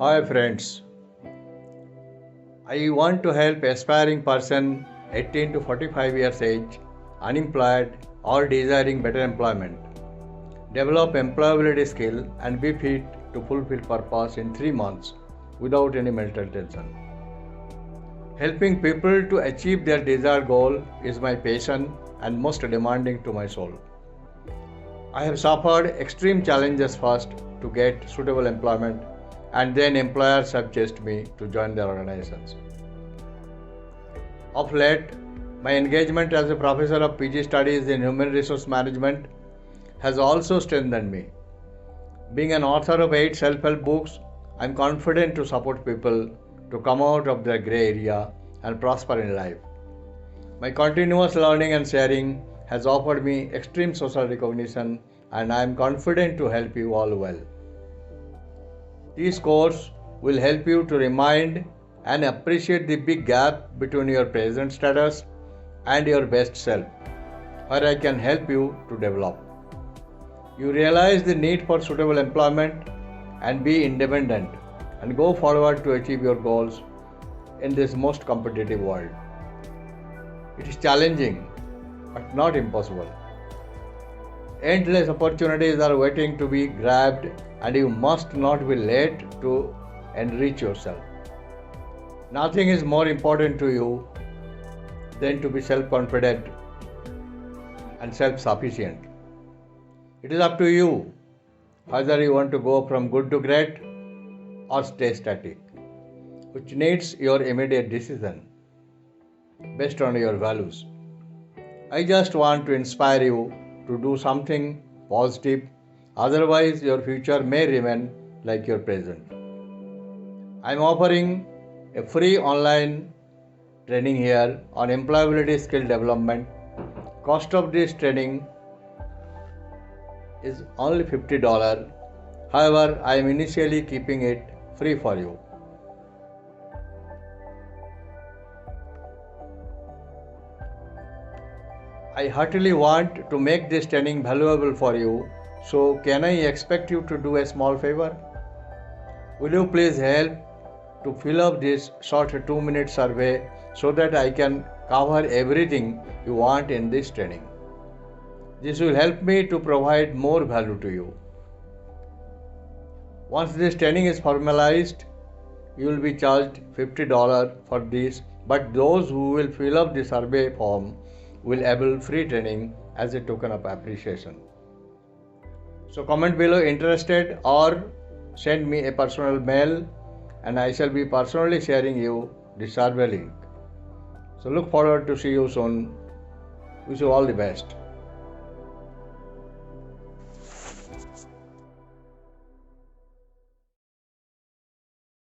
Hi friends, I want to help aspiring person 18 to 45 years age, unemployed or desiring better employment, develop employability skill and be fit to fulfill purpose in 3 months without any mental tension. Helping people to achieve their desired goal is my passion and most demanding to my soul. I have suffered extreme challenges first to get suitable employment and then employers have chased me to join their organizations. Of late, my engagement as a professor of PG studies in human resource management has also strengthened me. Being an author of 8 self-help books, I am confident to support people to come out of their grey area and prosper in life. My continuous learning and sharing has offered me extreme social recognition and I am confident to help you all well. This course will help you to remind and appreciate the big gap between your present status and your best self, where I can help you to develop. You realize the need for suitable employment and be independent and go forward to achieve your goals in this most competitive world. It is challenging but not impossible. Endless opportunities are waiting to be grabbed and you must not be late to enrich yourself. Nothing is more important to you than to be self-confident and self-sufficient. It is up to you whether you want to go from good to great or stay static, which needs your immediate decision based on your values. I just want to inspire you to do something positive, otherwise your future may remain like your present. I am offering a free online training here on employability skill development. Cost of this training is only $50. However, I am initially keeping it free for you. I heartily want to make this training valuable for you. So can I expect you to do a small favor? Will you please help to fill up this short 2-minute survey so that I can cover everything you want in this training. This will help me to provide more value to you. Once this training is formalized, you will be charged $50 for this, but those who will fill up the survey form will able free training as a token of appreciation. So comment below interested or send me a personal mail and I shall be personally sharing you the survey link. So look forward to see you soon. Wish you all the best.